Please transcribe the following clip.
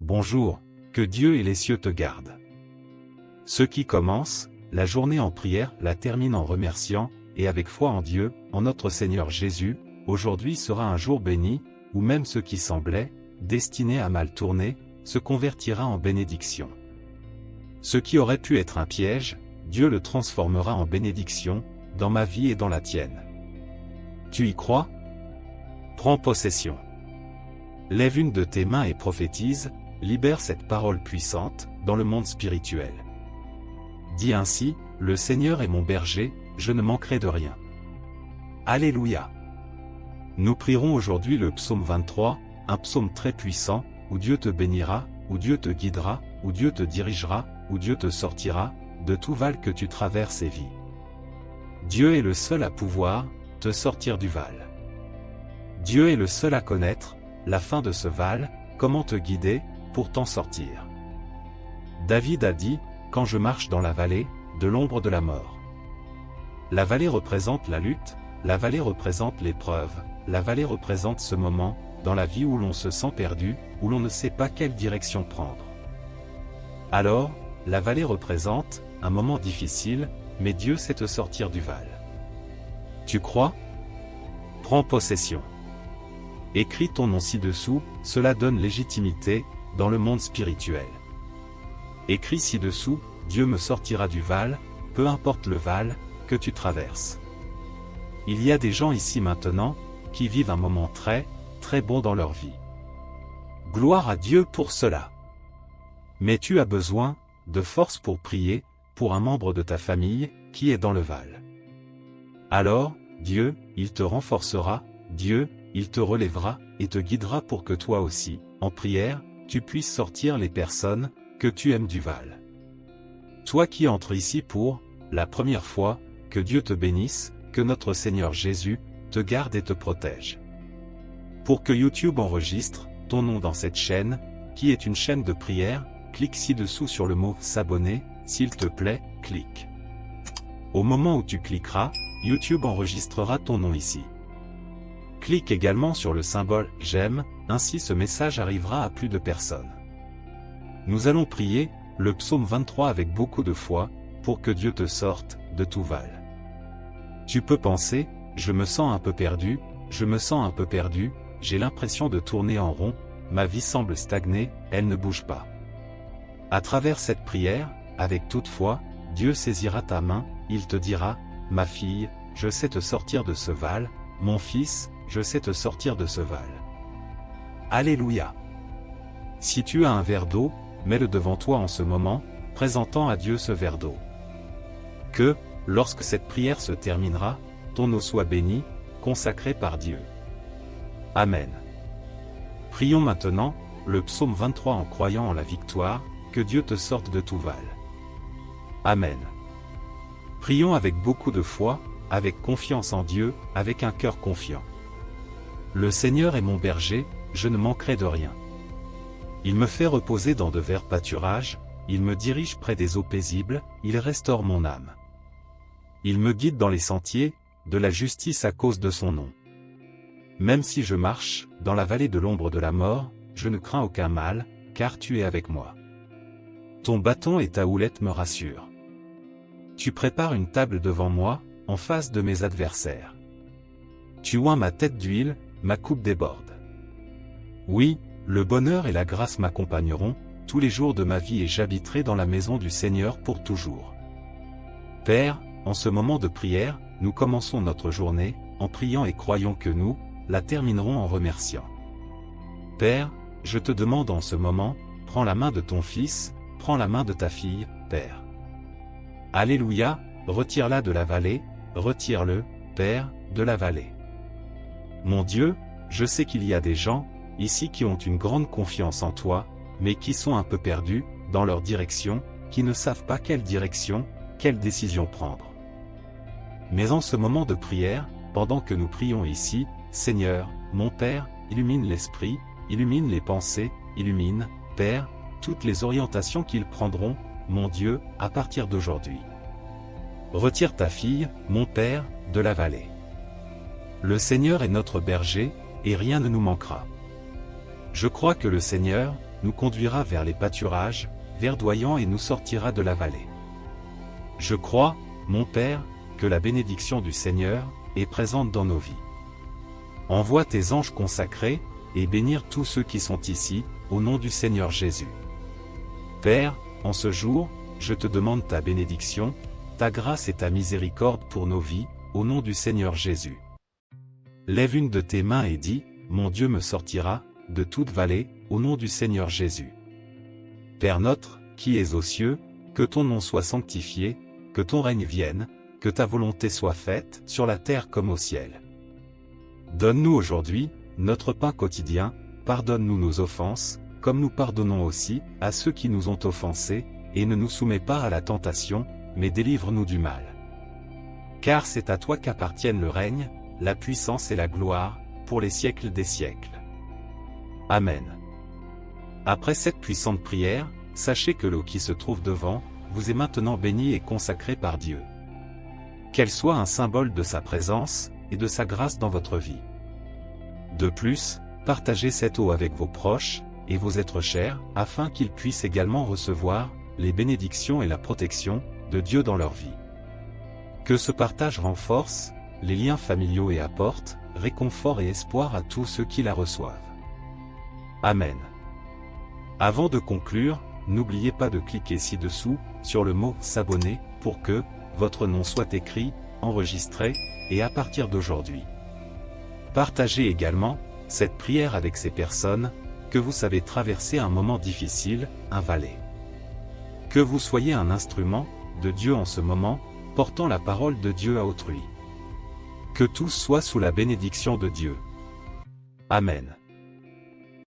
Bonjour, que Dieu et les cieux te gardent. Ceux qui commencent la journée en prière la terminent en remerciant, et avec foi en Dieu, en notre Seigneur Jésus. Aujourd'hui sera un jour béni, où même ce qui semblait destiné à mal tourner, se convertira en bénédiction. Ce qui aurait pu être un piège, Dieu le transformera en bénédiction, dans ma vie et dans la tienne. Tu y crois? Prends possession. Lève une de tes mains et prophétise, libère cette parole puissante, dans le monde spirituel. Dis ainsi, le Seigneur est mon berger, je ne manquerai de rien. Alléluia. Nous prierons aujourd'hui le psaume 23, un psaume très puissant, où Dieu te bénira, où Dieu te guidera, où Dieu te dirigera, où Dieu te sortira, de tout val que tu traverses et vis. Dieu est le seul à pouvoir te sortir du val. Dieu est le seul à connaître la fin de ce val, comment te guider pour t'en sortir. David a dit, quand je marche dans la vallée de l'ombre de la mort. La vallée représente la lutte, la vallée représente l'épreuve, la vallée représente ce moment dans la vie où l'on se sent perdu, où l'on ne sait pas quelle direction prendre. Alors, la vallée représente un moment difficile, mais Dieu sait te sortir du val. Tu crois? Prends possession. Écris ton nom ci-dessous, cela donne légitimité dans le monde spirituel. Écris ci-dessous, Dieu me sortira du val, peu importe le val que tu traverses. Il y a des gens ici maintenant qui vivent un moment très bon dans leur vie. Gloire à Dieu pour cela. Mais tu as besoin de force pour prier pour un membre de ta famille qui est dans le val. Alors, Dieu, il te renforcera, Dieu, il te relèvera et te guidera pour que toi aussi, en prière, tu puisses sortir les personnes que tu aimes du val. Toi qui entres ici pour la première fois, que Dieu te bénisse, que notre Seigneur Jésus te garde et te protège. Pour que YouTube enregistre ton nom dans cette chaîne, qui est une chaîne de prière, clique ci-dessous sur le mot « S'abonner », s'il te plaît, clique. Au moment où tu cliqueras, YouTube enregistrera ton nom ici. Clique également sur le symbole « J'aime », ainsi ce message arrivera à plus de personnes. Nous allons prier le psaume 23 avec beaucoup de foi, pour que Dieu te sorte de tout val. Tu peux penser, je me sens un peu perdu, je me sens un peu perdu, j'ai l'impression de tourner en rond, ma vie semble stagner, elle ne bouge pas. À travers cette prière, avec toute foi, Dieu saisira ta main, il te dira, ma fille, je sais te sortir de ce val, mon fils, je sais te sortir de ce val. Alléluia. Si tu as un verre d'eau, mets-le devant toi en ce moment, présentant à Dieu ce verre d'eau. Que, lorsque cette prière se terminera, ton eau soit bénie, consacrée par Dieu. Amen. Prions maintenant le psaume 23 en croyant en la victoire, que Dieu te sorte de tout val. Amen. Prions avec beaucoup de foi, avec confiance en Dieu, avec un cœur confiant. Le Seigneur est mon berger, je ne manquerai de rien. Il me fait reposer dans de verts pâturages, il me dirige près des eaux paisibles, il restaure mon âme. Il me guide dans les sentiers de la justice à cause de son nom. Même si je marche dans la vallée de l'ombre de la mort, je ne crains aucun mal, car tu es avec moi. Ton bâton et ta houlette me rassurent. Tu prépares une table devant moi, en face de mes adversaires. Tu oins ma tête d'huile, ma coupe déborde. Oui, le bonheur et la grâce m'accompagneront tous les jours de ma vie et j'habiterai dans la maison du Seigneur pour toujours. Père, en ce moment de prière, nous commençons notre journée, en priant et croyons que nous la terminerons en remerciant. Père, je te demande en ce moment, prends la main de ton fils, prends la main de ta fille, Père. Alléluia, retire-la de la vallée, retire-le, Père, de la vallée. Mon Dieu, je sais qu'il y a des gens, ici qui ont une grande confiance en toi, mais qui sont un peu perdus, dans leur direction, qui ne savent pas quelle direction, quelle décision prendre. Mais en ce moment de prière, pendant que nous prions ici, Seigneur, mon Père, illumine l'esprit, illumine les pensées, illumine, Père, toutes les orientations qu'ils prendront, mon Dieu, à partir d'aujourd'hui. Retire ta fille, mon Père, de la vallée. Le Seigneur est notre berger, et rien ne nous manquera. Je crois que le Seigneur nous conduira vers les pâturages, verdoyants et nous sortira de la vallée. Je crois, mon Père, que la bénédiction du Seigneur est présente dans nos vies. Envoie tes anges consacrés, et bénir tous ceux qui sont ici, au nom du Seigneur Jésus. Père, en ce jour, je te demande ta bénédiction, ta grâce et ta miséricorde pour nos vies, au nom du Seigneur Jésus. Lève une de tes mains et dis, mon Dieu me sortira, de toute vallée, au nom du Seigneur Jésus. Père notre, qui es aux cieux, que ton nom soit sanctifié, que ton règne vienne, que ta volonté soit faite, sur la terre comme au ciel. Donne-nous aujourd'hui, notre pain quotidien, pardonne-nous nos offenses, comme nous pardonnons aussi, à ceux qui nous ont offensés, et ne nous soumets pas à la tentation, mais délivre-nous du mal. Car c'est à toi qu'appartiennent le règne, la puissance et la gloire, pour les siècles des siècles. Amen. Après cette puissante prière, sachez que l'eau qui se trouve devant, vous est maintenant bénie et consacrée par Dieu. Qu'elle soit un symbole de sa présence, et de sa grâce dans votre vie. De plus, partagez cette eau avec vos proches, et vos êtres chers, afin qu'ils puissent également recevoir les bénédictions et la protection de Dieu dans leur vie. Que ce partage renforce les liens familiaux et apporte réconfort et espoir à tous ceux qui la reçoivent. Amen. Avant de conclure, n'oubliez pas de cliquer ci-dessous, sur le mot « S'abonner » pour que votre nom soit écrit, enregistré, et à partir d'aujourd'hui. Partagez également cette prière avec ces personnes que vous savez traverser un moment difficile, un vallée. Que vous soyez un instrument de Dieu en ce moment, portant la parole de Dieu à autrui. Que tous soient sous la bénédiction de Dieu. Amen.